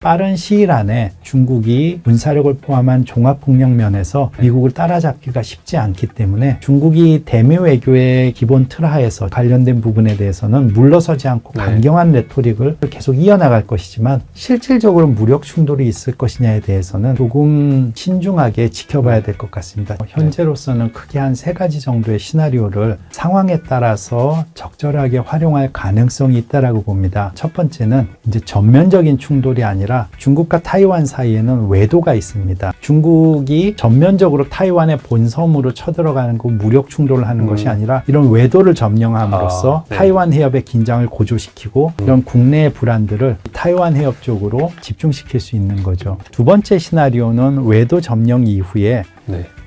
빠른 시일 안에 중국이 군사력을 포함한 종합국력 면에서 미국을 따라잡기가 쉽지 않기 때문에 중국이 대미 외교의 기본 틀 하에서 관련된 부분에 대해서는 물러서지 않고 강경한 레토릭을 계속 이어나갈 것이지만 실질적으로 무력 충돌이 있을 것이냐에 대해서는 조금 신중하게 지켜봐야 될 것 같습니다. 현재로서는 크게 한 3가지 정도의 시나리오를 상황에 따라서 적절하게 활용할 가능성이 있다라고 봅니다. 첫 번째는 이제 전면적인 충돌이 아니라 중국과 타이완 사이에는 외도가 있습니다. 중국이 전면적으로 타이완의 본섬으로 쳐들어가는 거 무력 충돌을 하는 것이 아니라 이런 외도를 점령함으로써 타이완 해협의 긴장을 고조시키고 이런 국내의 불안들을 타이완 해협 쪽으로 집중시킬 수 있는 거죠. 두 번째 시나리오는 외도 점령 이후에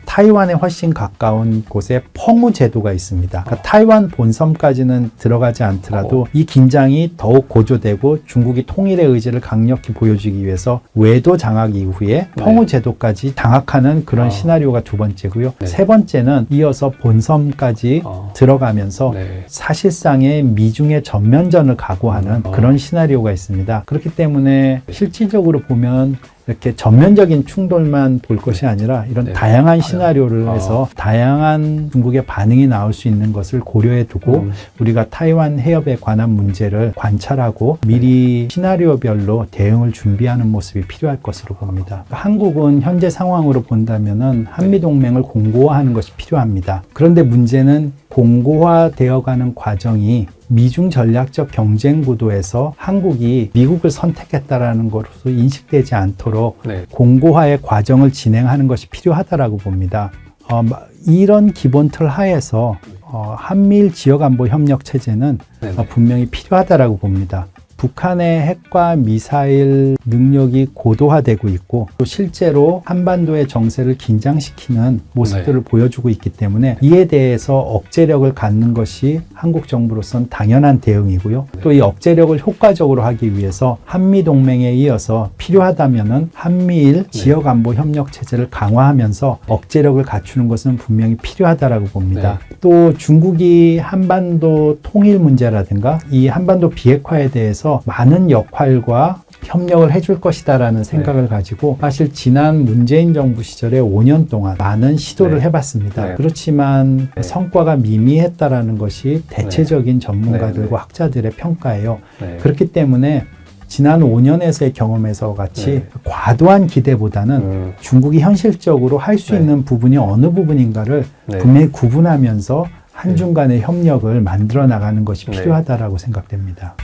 타이완에 훨씬 가까운 곳에 펑우 제도가 있습니다. 그러니까 타이완 본섬까지는 들어가지 않더라도 이 긴장이 더욱 고조되고 중국이 통일의 의지를 강력히 보여주기 위해서 외도 장악 이후에 펑우 제도까지 장악하는 그런 시나리오가 두 번째고요. 세 번째는 이어서 본섬까지 들어가면서 사실상의 미중의 전면전을 각오하는 그런 시나리오가 있습니다. 그렇기 때문에 실질적으로 보면 이렇게 전면적인 충돌만 볼 것이 아니라 이런 다양한 시나리오를 해서 다양한 중국의 반응이 나올 수 있는 것을 고려해 두고 우리가 타이완 해협에 관한 문제를 관찰하고 미리 시나리오별로 대응을 준비하는 모습이 필요할 것으로 봅니다. 한국은 현재 상황으로 본다면은 한미동맹을 공고화하는 것이 필요합니다. 그런데 문제는 공고화되어가는 과정이 미중 전략적 경쟁 구도에서 한국이 미국을 선택했다라는 것으로 인식되지 않도록 공고화의 과정을 진행하는 것이 필요하다라고 봅니다. 이런 기본 틀 하에서 한미일 지역안보 협력 체제는 분명히 필요하다라고 봅니다. 북한의 핵과 미사일 능력이 고도화되고 있고 또 실제로 한반도의 정세를 긴장시키는 모습들을 보여주고 있기 때문에 이에 대해서 억제력을 갖는 것이 한국 정부로선 당연한 대응이고요. 또 이 억제력을 효과적으로 하기 위해서 한미동맹에 이어서 필요하다면은 한미일 지역안보협력 체제를 강화하면서 억제력을 갖추는 것은 분명히 필요하다라고 봅니다. 또 중국이 한반도 통일 문제라든가 이 한반도 비핵화에 대해서 많은 역할과 협력을 해줄 것이다라는 생각을 가지고 사실 지난 문재인 정부 시절에 5년 동안 많은 시도를 해봤습니다. 그렇지만 성과가 미미했다라는 것이 대체적인 전문가들과 학자들의 평가예요. 그렇기 때문에 지난 5년에서의 경험에서 같이 과도한 기대보다는 중국이 현실적으로 할 수 있는 부분이 어느 부분인가를 분명히 구분하면서 한중 간의 협력을 만들어 나가는 것이 필요하다라고 생각됩니다.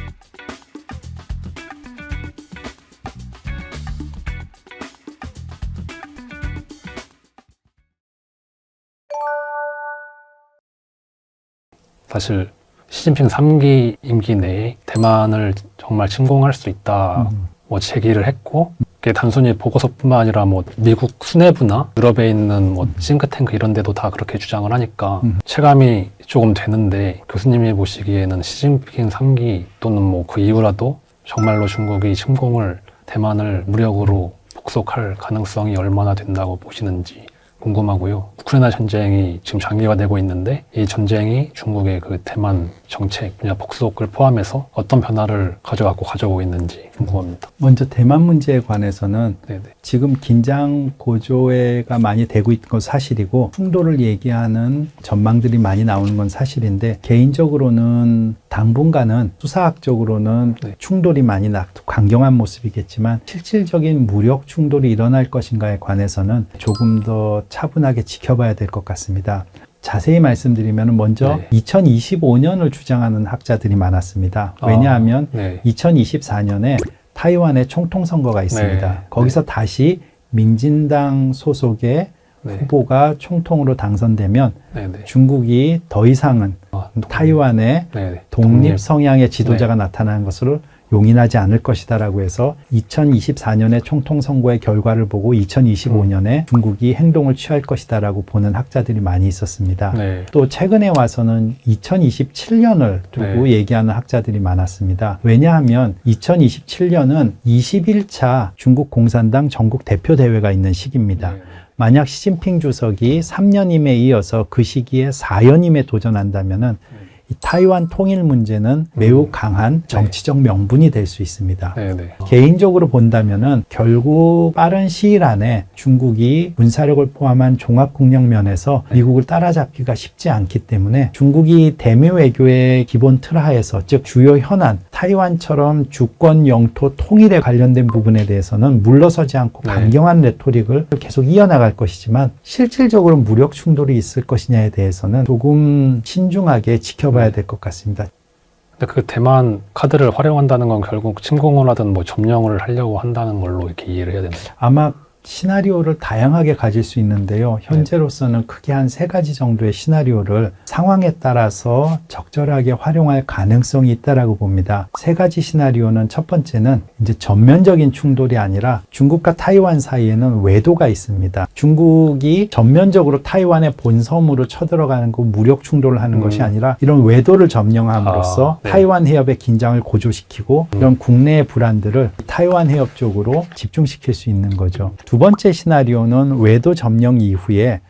사실 시진핑 3기 임기 내에 대만을 정말 침공할 수 있다 뭐 제기를 했고 그게 단순히 보고서뿐만 아니라 뭐 미국 수뇌부나 유럽에 있는 뭐 싱크탱크 이런 데도 다 그렇게 주장을 하니까 체감이 조금 되는데 교수님이 보시기에는 시진핑 3기 또는 뭐 그 이후라도 정말로 중국이 침공을 대만을 무력으로 복속할 가능성이 얼마나 된다고 보시는지 궁금하고요. 우크라이나 전쟁이 지금 장기화되고 있는데 이 전쟁이 중국의 그 대만 정책, 그냥 복속을 포함해서 어떤 변화를 가져오고 있는지 궁금합니다. 먼저 대만 문제에 관해서는 지금 긴장 고조가 많이 되고 있는 건 사실이고 충돌을 얘기하는 전망들이 많이 나오는 건 사실인데 개인적으로는 당분간은 수사학적으로는 충돌이 많이 강경한 모습이겠지만 실질적인 무력 충돌이 일어날 것인가에 관해서는 조금 더 차분하게 지켜봐야 될 것 같습니다. 자세히 말씀드리면 먼저 2025년을 주장하는 학자들이 많았습니다. 왜냐하면 2024년에 타이완에 총통선거가 있습니다. 거기서 다시 민진당 소속의 후보가 총통으로 당선되면 중국이 더 이상은 타이완에 독립 성향의 지도자가 나타나는 것을 용인하지 않을 것이다라고 해서 2024년의 총통 선거의 결과를 보고 2025년에 중국이 행동을 취할 것이다라고 보는 학자들이 많이 있었습니다. 또 최근에 와서는 2027년을 두고 얘기하는 학자들이 많았습니다. 왜냐하면 2027년은 21차 중국 공산당 전국 대표 대회가 있는 시기입니다. 만약 시진핑 주석이 3년임에 이어서 그 시기에 4연임에 도전한다면은 이 타이완 통일 문제는 매우 강한 정치적 명분이 될 수 있습니다. 네네. 개인적으로 본다면은 결국 빠른 시일 안에 중국이 군사력을 포함한 종합국력면에서 미국을 따라잡기가 쉽지 않기 때문에 중국이 대미 외교의 기본 틀 하에서, 즉 주요 현안, 타이완처럼 주권 영토 통일에 관련된 부분에 대해서는 물러서지 않고 강경한 레토릭을 계속 이어나갈 것이지만 실질적으로 무력 충돌이 있을 것이냐에 대해서는 조금 신중하게 지켜봐야 될 것 같습니다. 근데 그 대만 카드를 활용한다는 건 결국 침공을 하든 뭐 점령을 하려고 한다는 걸로 이렇게 이해를 해야 되나요? 아마 시나리오를 다양하게 가질 수 있는데요. 현재로서는 크게 한 3가지 정도의 시나리오를 상황에 따라서 적절하게 활용할 가능성이 있다라고 봅니다. 3가지 시나리오는, 첫 번째는 이제 전면적인 충돌이 아니라 중국과 타이완 사이에는 외도가 있습니다. 중국이 전면적으로 타이완의 본섬으로 쳐들어가는 거 무력 충돌을 하는 것이 아니라 이런 외도를 점령함으로써 타이완 해협의 긴장을 고조시키고 이런 국내의 불안들을 타이완 해협 쪽으로 집중시킬 수 있는 거죠. 두 번째 시나리오는 외도 점령 이후에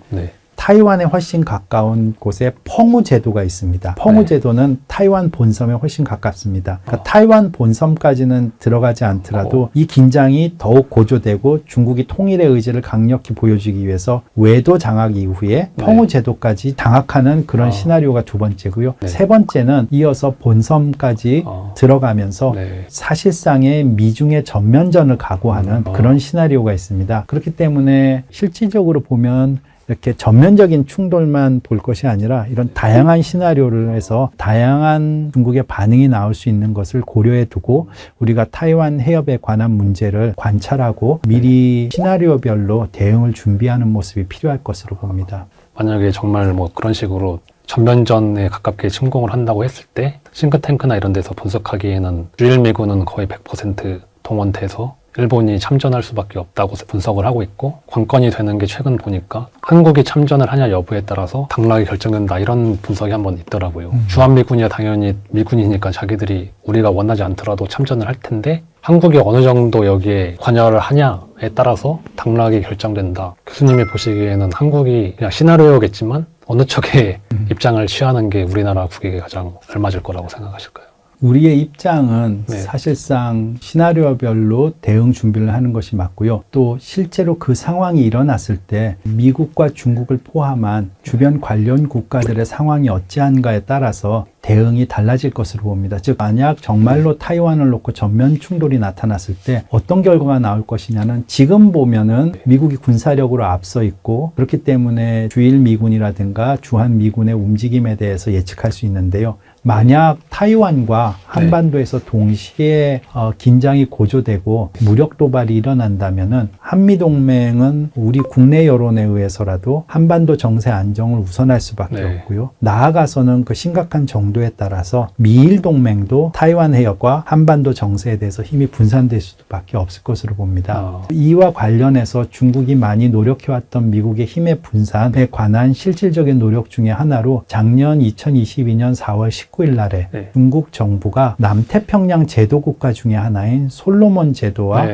타이완에 훨씬 가까운 곳에 펑우 제도가 있습니다. 펑우 제도는 타이완 본섬에 훨씬 가깝습니다. 그러니까 타이완 본섬까지는 들어가지 않더라도 이 긴장이 더욱 고조되고 중국이 통일의 의지를 강력히 보여주기 위해서 외도 장악 이후에 펑우 제도까지 장악하는 그런 시나리오가 두 번째고요. 세 번째는 이어서 본섬까지 들어가면서 사실상의 미중의 전면전을 각오하는 그런 시나리오가 있습니다. 그렇기 때문에 실질적으로 보면 이렇게 전면적인 충돌만 볼 것이 아니라 이런 다양한 시나리오를 해서 다양한 중국의 반응이 나올 수 있는 것을 고려해 두고 우리가 타이완 해협에 관한 문제를 관찰하고 미리 시나리오별로 대응을 준비하는 모습이 필요할 것으로 봅니다. 만약에 정말 뭐 그런 식으로 전면전에 가깝게 침공을 한다고 했을 때 싱크탱크나 이런 데서 분석하기에는 주일 미군은 거의 100% 동원돼서 일본이 참전할 수밖에 없다고 분석을 하고 있고, 관건이 되는 게 최근 보니까 한국이 참전을 하냐 여부에 따라서 당락이 결정된다, 이런 분석이 한번 있더라고요. 주한미군이야 당연히 미군이니까 자기들이 우리가 원하지 않더라도 참전을 할 텐데 한국이 어느 정도 여기에 관여를 하냐에 따라서 당락이 결정된다. 교수님이 보시기에는 한국이 그냥 시나리오겠지만 어느 쪽에 입장을 취하는 게 우리나라 국익에 가장 알맞을 거라고 생각하실까요? 우리의 입장은 사실상 시나리오별로 대응 준비를 하는 것이 맞고요. 또 실제로 그 상황이 일어났을 때 미국과 중국을 포함한 주변 관련 국가들의 상황이 어찌한가에 따라서 대응이 달라질 것으로 봅니다. 즉 만약 정말로 타이완을 놓고 전면 충돌이 나타났을 때 어떤 결과가 나올 것이냐는, 지금 보면은 미국이 군사력으로 앞서 있고 그렇기 때문에 주일 미군이라든가 주한 미군의 움직임에 대해서 예측할 수 있는데요. 만약 타이완과 한반도에서 동시에 긴장이 고조되고 무력 도발이 일어난다면은 한미동맹은 우리 국내 여론에 의해서라도 한반도 정세 안정을 우선할 수밖에 없고요. 나아가서는 그 심각한 정도에 따라서 미일 동맹도 타이완 해협과 한반도 정세에 대해서 힘이 분산될 수밖에 없을 것으로 봅니다. 이와 관련해서 중국이 많이 노력해왔던 미국의 힘의 분산에 관한 실질적인 노력 중에 하나로 작년 2022년 4월 19일 날에 중국 정부가 남태평양 제도국가 중에 하나인 솔로몬 제도와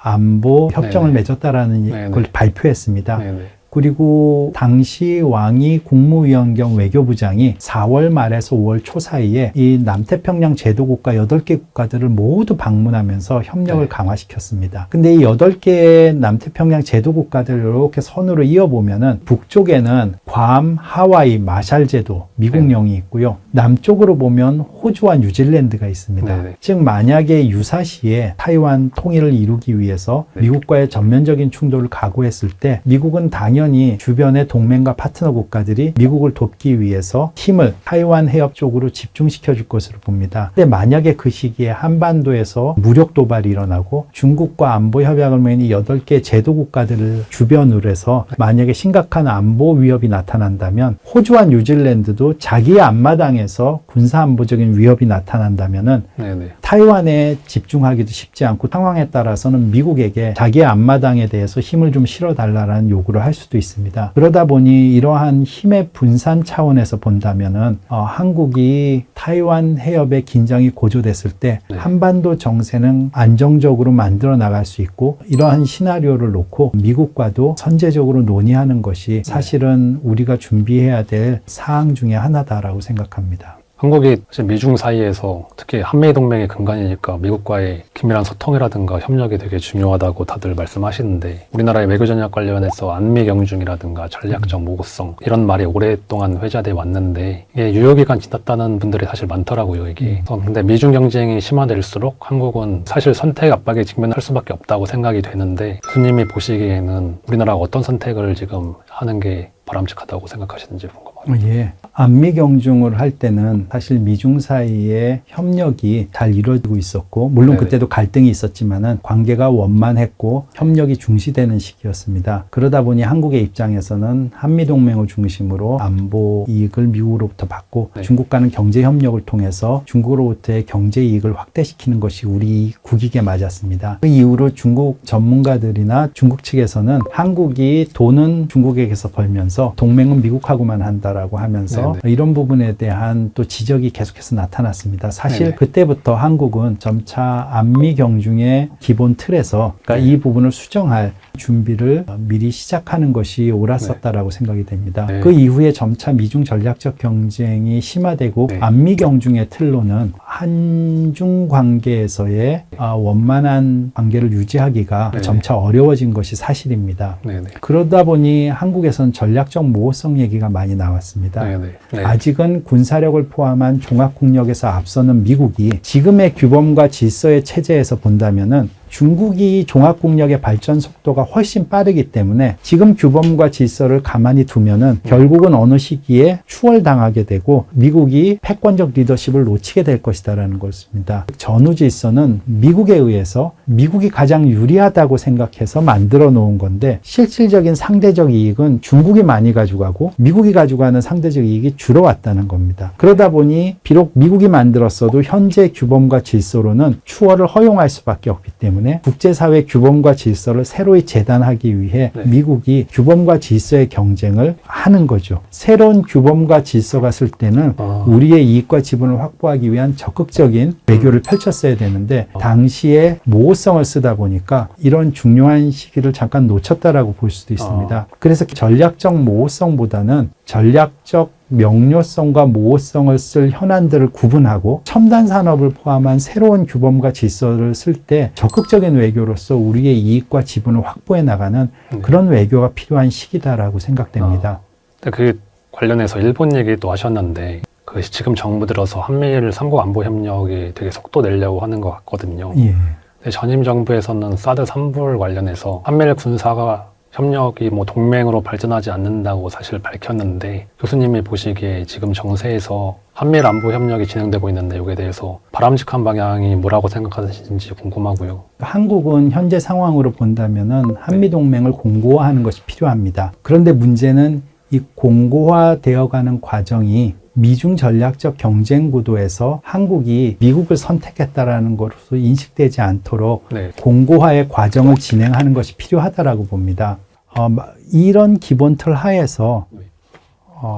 안보 협정을 맺었다라는 걸 발표했습니다. 그리고 당시 왕이 국무위원 겸 외교부장이 4월 말에서 5월 초 사이에 이 남태평양 제도국가 8개 국가들을 모두 방문하면서 협력을 강화시켰습니다. 근데 이 8개의 남태평양 제도국가들을 이렇게 선으로 이어보면은 북쪽에는 괌, 하와이, 마샬 제도, 미국령이 있고요. 남쪽으로 보면 호주와 뉴질랜드가 있습니다. 즉 만약에 유사시에 타이완 통일을 이루기 위해서 미국과의 전면적인 충돌을 각오했을 때 미국은 당연히 주변의 동맹과 파트너 국가들이 미국을 돕기 위해서 힘을 타이완 해협 쪽으로 집중시켜 줄 것으로 봅니다. 근데 만약에 그 시기에 한반도에서 무력 도발이 일어나고 중국과 안보 협약을 맺은 이 8개 제도 국가들을 주변으로 해서 만약에 심각한 안보 위협이 나타난다면 호주와 뉴질랜드도 자기의 앞마당에서 군사 안보적인 위협이 나타난다면은 타이완에 집중하기도 쉽지 않고 상황에 따라서는 미국에게 자기의 앞마당에 대해서 힘을 좀 실어달라는 요구를 할 수도 있습니다. 그러다 보니 이러한 힘의 분산 차원에서 본다면은 한국이 타이완 해협의 긴장이 고조됐을 때 한반도 정세는 안정적으로 만들어 나갈 수 있고, 이러한 시나리오를 놓고 미국과도 선제적으로 논의하는 것이 사실은 우리가 준비해야 될 사항 중에 하나다라고 생각합니다. 한국이 사실 미중 사이에서 특히 한미 동맹의 근간이니까 미국과의 긴밀한 소통이라든가 협력이 되게 중요하다고 다들 말씀하시는데 우리나라의 외교 전략 관련해서 안미 경중이라든가 전략적 모호성 이런 말이 오랫동안 회자돼 왔는데 이게 유효기간 지났다는 분들이 사실 많더라고요. 이게 근데 미중 경쟁이 심화될수록 한국은 사실 선택 압박에 직면할 수밖에 없다고 생각이 되는데 교수님이 보시기에는 우리나라가 어떤 선택을 지금 하는 게 바람직하다고 생각하시는지 궁금합니다. 예. 안미 경중을 할 때는 사실 미중 사이의 협력이 잘 이루어지고 있었고, 물론 네네. 그때도 갈등이 있었지만은 관계가 원만했고 협력이 중시되는 시기였습니다. 그러다 보니 한국의 입장에서는 한미 동맹을 중심으로 안보 이익을 미국으로부터 받고 네. 중국과는 경제 협력을 통해서 중국으로부터의 경제 이익을 확대시키는 것이 우리 국익에 맞았습니다. 그 이후로 중국 전문가들이나 중국 측에서는 한국이 돈은 중국에게서 벌면서 동맹은 미국하고만 한다라고 하면서 네네. 이런 부분에 대한 또 지적이 계속해서 나타났습니다. 사실 네네. 그때부터 한국은 점차 안미 경중의 기본 틀에서 그러니까 네. 이 부분을 수정할 준비를 미리 시작하는 것이 옳았었다라고 생각이 됩니다. 네. 그 이후에 점차 미중 전략적 경쟁이 심화되고 네. 안미 경중의 틀로는 한중 관계에서의 원만한 관계를 유지하기가 네. 점차 어려워진 것이 사실입니다. 네네. 그러다 보니 한국에선 전략적 모호성 얘기가 많이 나왔습니다. 네네. 네. 아직은 군사력을 포함한 종합국력에서 앞서는 미국이 지금의 규범과 질서의 체제에서 본다면은 중국이 종합국력의 발전 속도가 훨씬 빠르기 때문에 지금 규범과 질서를 가만히 두면은 결국은 어느 시기에 추월당하게 되고 미국이 패권적 리더십을 놓치게 될 것이다라는 것입니다. 전후 질서는 미국에 의해서 미국이 가장 유리하다고 생각해서 만들어 놓은 건데 실질적인 상대적 이익은 중국이 많이 가져가고 미국이 가져가는 상대적 이익이 줄어왔다는 겁니다. 그러다 보니 비록 미국이 만들었어도 현재 규범과 질서로는 추월을 허용할 수밖에 없기 때문에 국제사회 규범과 질서를 새로이 재단하기 위해 네. 미국이 규범과 질서의 경쟁을 하는 거죠. 새로운 규범과 질서가 쓸 때는 우리의 이익과 지분을 확보하기 위한 적극적인 외교를 펼쳤어야 되는데 당시에 모호성을 쓰다 보니까 이런 중요한 시기를 잠깐 놓쳤다라고 볼 수도 있습니다. 그래서 전략적 모호성보다는 전략적 명료성과 모호성을 쓸 현안들을 구분하고 첨단 산업을 포함한 새로운 규범과 질서를 쓸 때 적극적인 외교로서 우리의 이익과 지분을 확보해 나가는 그런 외교가 필요한 시기다라고 생각됩니다. 그 관련해서 일본 얘기도 하셨는데 그 지금 정부 들어서 한미일 3국 안보 협력이 되게 속도 내려고 하는 것 같거든요. 예. 근데 전임 정부에서는 사드 3불 관련해서 한미일 군사가 협력이 뭐 동맹으로 발전하지 않는다고 사실 밝혔는데 교수님이 보시기에 지금 정세에서 한미일 안보 협력이 진행되고 있는데 여기에 대해서 바람직한 방향이 뭐라고 생각하시는지 궁금하고요. 한국은 현재 상황으로 본다면은 한미 동맹을 공고화하는 것이 필요합니다. 그런데 문제는 이 공고화되어 가는 과정이 미중 전략적 경쟁 구도에서 한국이 미국을 선택했다라는 것으로 인식되지 않도록 네. 공고화의 과정을 진행하는 것이 필요하다라고 봅니다. 이런 기본 틀 하에서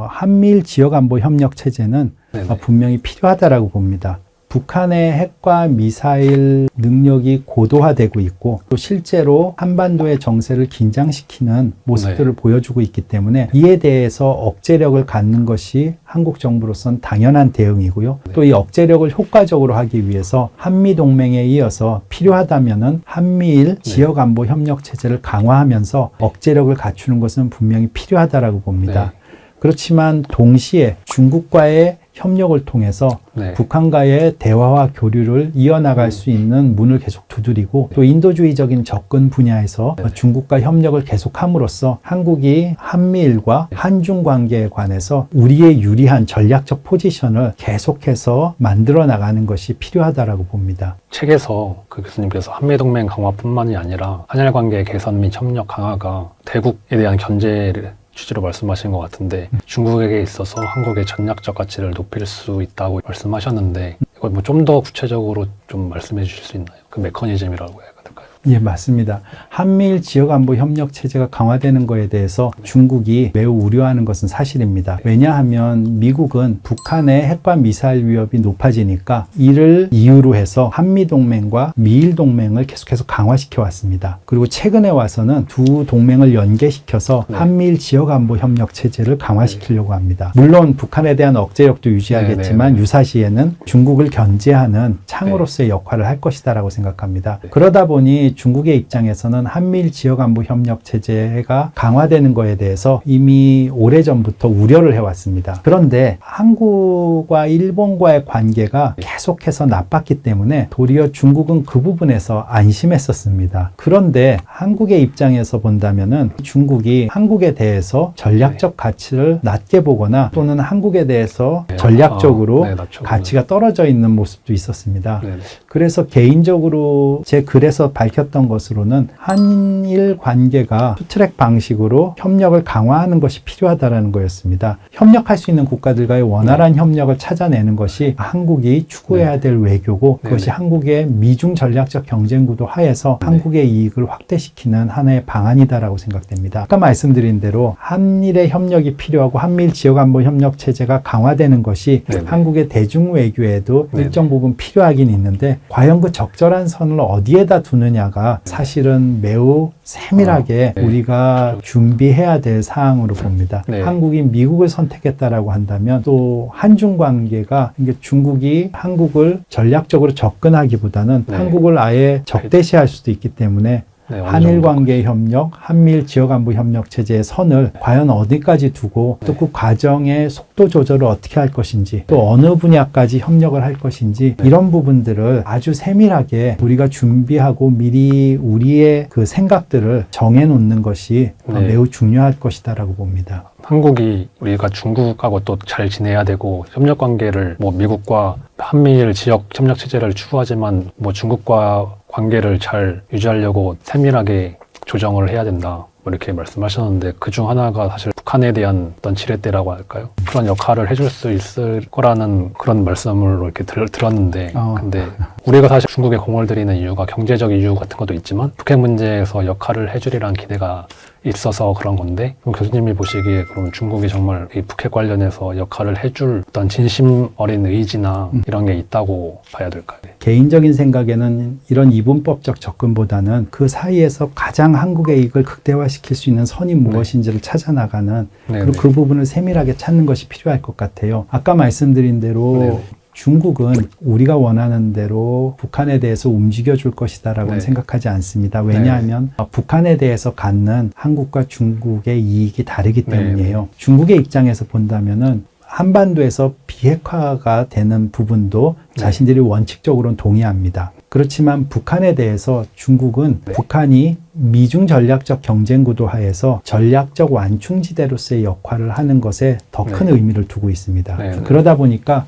한미일 지역안보 협력 체제는 네네. 분명히 필요하다라고 봅니다. 북한의 핵과 미사일 능력이 고도화되고 있고 또 실제로 한반도의 정세를 긴장시키는 모습들을 보여주고 있기 때문에 이에 대해서 억제력을 갖는 것이 한국 정부로선 당연한 대응이고요. 또 이 억제력을 효과적으로 하기 위해서 한미동맹에 이어서 필요하다면은 한미일 지역안보 협력 체제를 강화하면서 억제력을 갖추는 것은 분명히 필요하다라고 봅니다. 그렇지만 동시에 중국과의 협력을 통해서 북한과의 대화와 교류를 이어나갈 수 있는 문을 계속 두드리고 또 인도주의적인 접근 분야에서 중국과 협력을 계속함으로써 한국이 한미일과 한중 관계에 관해서 우리의 유리한 전략적 포지션을 계속해서 만들어 나가는 것이 필요하다라고 봅니다. 책에서 그 교수님께서 한미동맹 강화뿐만이 아니라 한일 관계 개선 및 협력 강화가 대국에 대한 견제를 취지로 말씀하신 것 같은데 중국에게 있어서 한국의 전략적 가치를 높일 수 있다고 말씀하셨는데 이걸 뭐 좀 더 구체적으로 좀 말씀해 주실 수 있나요? 그 메커니즘이라고 해야 될까요? 예, 맞습니다. 한미일 지역안보협력체제가 강화되는 것에 대해서 중국이 매우 우려하는 것은 사실입니다. 왜냐하면 미국은 북한의 핵과 미사일 위협이 높아지니까 이를 이유로 해서 한미동맹과 미일동맹을 계속해서 강화시켜 왔습니다. 그리고 최근에 와서는 두 동맹을 연계시켜서 한미일 지역안보협력체제를 강화시키려고 합니다. 물론 북한에 대한 억제력도 유지하겠지만 유사시에는 중국을 견제하는 창으로서의 역할을 할 것이다라고 생각합니다. 그러다 보니 중국의 입장에서는 한미일 지역안보협력체제가 강화되는 것에 대해서 이미 오래전부터 우려를 해왔습니다. 그런데 한국과 일본과의 관계가 계속해서 나빴기 때문에 도리어 중국은 그 부분에서 안심했었습니다. 그런데 한국의 입장에서 본다면은 중국이 한국에 대해서 전략적 가치를 낮게 보거나 또는 한국에 대해서 전략적으로 가치가 떨어져 있는 모습도 있었습니다. 그래서 개인적으로 제 글에서 밝혔던 것으로는 한일 관계가 투트랙 방식으로 협력을 강화하는 것이 필요하다는 거였습니다. 협력할 수 있는 국가들과의 원활한 협력을 찾아내는 것이 한국이 추구해야 될 외교고 그것이 한국의 미중 전략적 경쟁 구도 하에서 한국의 이익을 확대시키는 하나의 방안이다라고 생각됩니다. 아까 말씀드린 대로 한일의 협력이 필요하고 한미일 지역안보협력체제가 강화되는 것이 한국의 대중 외교에도 일정 부분 필요하긴 있는데 과연 그 적절한 선을 어디에다 두느냐가 사실은 매우 세밀하게 우리가 준비해야 될 사항으로 봅니다. 한국이 미국을 선택했다라고 한다면 또 한중 관계가 중국이 한국을 전략적으로 접근하기보다는 한국을 아예 적대시할 수도 있기 때문에 한일 관계 협력, 한미일 지역안보 협력 체제의 선을 과연 어디까지 두고 또 그 과정의 속도 조절을 어떻게 할 것인지 또 어느 분야까지 협력을 할 것인지 이런 부분들을 아주 세밀하게 우리가 준비하고 미리 우리의 그 생각들을 정해놓는 것이 매우 중요할 것이다라고 봅니다. 한국이 우리가 중국하고 또 잘 지내야 되고 협력 관계를 뭐 미국과 한미일 지역 협력 체제를 추구하지만 뭐 중국과 관계를 잘 유지하려고 세밀하게 조정을 해야 된다. 뭐 이렇게 말씀하셨는데 그중 하나가 사실 북한에 대한 어떤 지렛대라고 할까요? 그런 역할을 해줄 수 있을 거라는 그런 말씀을 이렇게 들었는데 근데 우리가 사실 중국에 공을 들이는 이유가 경제적 이유 같은 것도 있지만 북핵 문제에서 역할을 해주리라는 기대가 있어서 그런 건데 그럼 교수님이 보시기에 그럼 중국이 정말 이 북핵 관련해서 역할을 해줄 어떤 진심 어린 의지나 이런 게 있다고 봐야 될까요? 개인적인 생각에는 이런 이분법적 접근보다는 그 사이에서 가장 한국의 이익을 극대화시킬 수 있는 선이 무엇인지를 찾아나가는 그리고 그 부분을 세밀하게 찾는 것이 필요할 것 같아요. 아까 말씀드린 대로 중국은 우리가 원하는 대로 북한에 대해서 움직여줄 것이다라고는 생각하지 않습니다. 왜냐하면 북한에 대해서 갖는 한국과 중국의 이익이 다르기 때문이에요. 중국의 입장에서 본다면은 한반도에서 비핵화가 되는 부분도 자신들이 원칙적으로는 동의합니다. 그렇지만 북한에 대해서 중국은 북한이 미중 전략적 경쟁 구도 하에서 전략적 완충지대로서의 역할을 하는 것에 더 큰 의미를 두고 있습니다. 그러다 보니까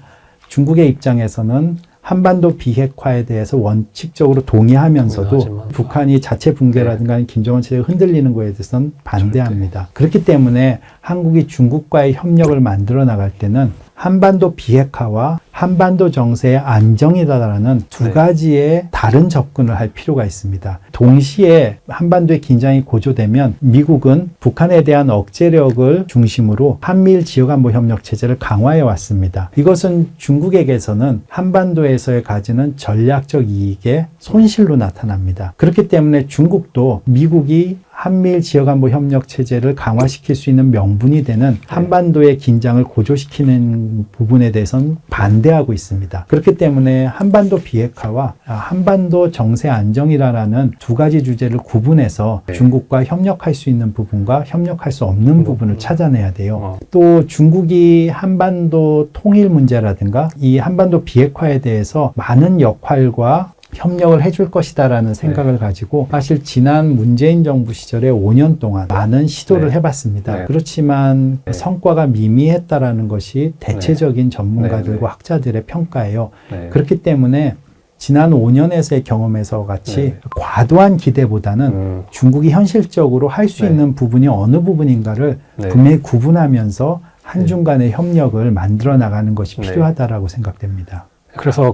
중국의 입장에서는 한반도 비핵화에 대해서 원칙적으로 동의하면서도 북한이 자체 붕괴라든가 김정은 체제가 흔들리는 것에 대해서는 반대합니다. 그렇기 때문에 한국이 중국과의 협력을 만들어 나갈 때는 한반도 비핵화와 한반도 정세의 안정이다라는 두 가지의 다른 접근을 할 필요가 있습니다. 동시에 한반도의 긴장이 고조되면 미국은 북한에 대한 억제력을 중심으로 한미일 지역안보협력 체제를 강화해 왔습니다. 이것은 중국에게서는 한반도에서의 가지는 전략적 이익의 손실로 나타납니다. 그렇기 때문에 중국도 미국이 한미일 지역안보 협력 체제를 강화시킬 수 있는 명분이 되는 한반도의 긴장을 고조시키는 부분에 대해서는 반대하고 있습니다. 그렇기 때문에 한반도 비핵화와 한반도 정세 안정이라는 두 가지 주제를 구분해서 중국과 협력할 수 있는 부분과 협력할 수 없는 부분을 찾아내야 돼요. 또 중국이 한반도 통일 문제라든가 이 한반도 비핵화에 대해서 많은 역할과 협력을 해줄 것이다라는 생각을 가지고 사실 지난 문재인 정부 시절에 5년 동안 많은 시도를 해봤습니다. 그렇지만 성과가 미미했다라는 것이 대체적인 전문가들과 학자들의 평가예요. 그렇기 때문에 지난 5년에서의 경험에서 같이 과도한 기대보다는 중국이 현실적으로 할 수 있는 부분이 어느 부분인가를 분명히 구분하면서 한중 간의 협력을 만들어 나가는 것이 필요하다라고 생각됩니다. 그래서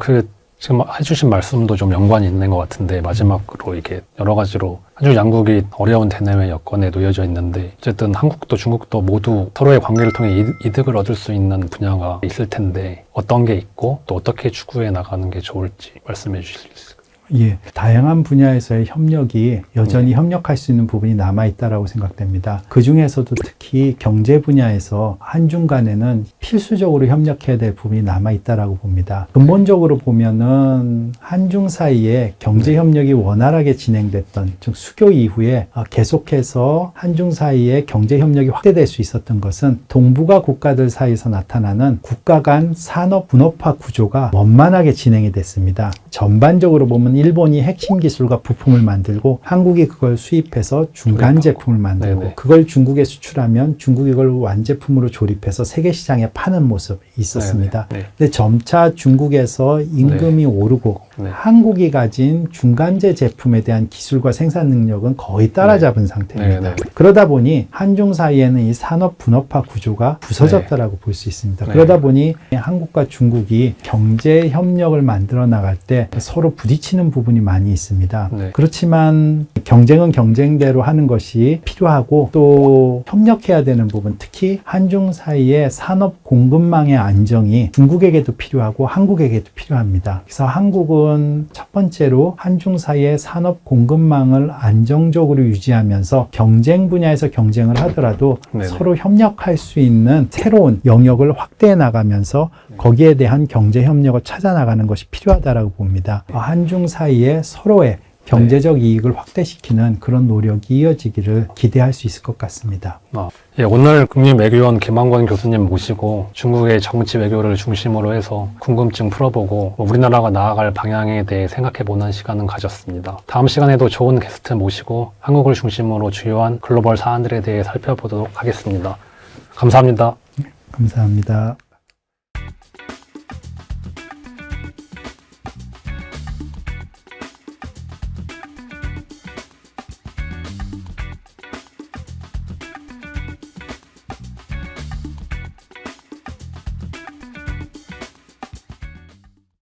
지금 해주신 말씀도 좀 연관이 있는 것 같은데 마지막으로 이게 여러 가지로 한중 양국이 어려운 대내외 여건에 놓여져 있는데 어쨌든 한국도 중국도 모두 서로의 관계를 통해 이득을 얻을 수 있는 분야가 있을 텐데 어떤 게 있고 또 어떻게 추구해 나가는 게 좋을지 말씀해 주실 수 있을까요? 예, 다양한 분야에서의 협력이 여전히 협력할 수 있는 부분이 남아있다라고 생각됩니다. 그 중에서도 특히 경제 분야에서 한중 간에는 필수적으로 협력해야 될 부분이 남아있다라고 봅니다. 근본적으로 보면은 한중 사이에 경제 협력이 원활하게 진행됐던, 즉 수교 이후에 계속해서 한중 사이에 경제 협력이 확대될 수 있었던 것은 동북아 국가들 사이에서 나타나는 국가 간 산업 분업화 구조가 원만하게 진행이 됐습니다. 전반적으로 보면 일본이 핵심 기술과 부품을 만들고 한국이 그걸 수입해서 중간 제품을 만들고 네네. 그걸 중국에 수출하면 중국이 그걸 완제품으로 조립해서 세계 시장에 파는 모습이 있었습니다. 네네. 네. 근데 점차 중국에서 임금이 오르고 네. 한국이 가진 중간재 제품에 대한 기술과 생산 능력은 거의 따라잡은 상태입니다. 네, 네. 그러다 보니 한중 사이에는 이 산업 분업화 구조가 부서졌다라고 볼 수 있습니다. 네. 그러다 보니 한국과 중국이 경제 협력을 만들어 나갈 때 서로 부딪히는 부분이 많이 있습니다. 네. 그렇지만 경쟁은 경쟁대로 하는 것이 필요하고 또 협력해야 되는 부분, 특히 한중 사이의 산업 공급망의 안정이 중국에게도 필요하고 한국에게도 필요합니다. 그래서 한국은 첫 번째로 한중 사이의 산업 공급망을 안정적으로 유지하면서 경쟁 분야에서 경쟁을 하더라도 네네. 서로 협력할 수 있는 새로운 영역을 확대해 나가면서 거기에 대한 경제 협력을 찾아 나가는 것이 필요하다라고 봅니다. 한중 사이에 서로의 경제적 이익을 확대시키는 그런 노력이 이어지기를 기대할 수 있을 것 같습니다. 예, 오늘 국립외교원 김한권 교수님 모시고 중국의 정치 외교를 중심으로 해서 궁금증 풀어보고 우리나라가 나아갈 방향에 대해 생각해보는 시간을 가졌습니다. 다음 시간에도 좋은 게스트 모시고 한국을 중심으로 주요한 글로벌 사안들에 대해 살펴보도록 하겠습니다. 감사합니다. 감사합니다.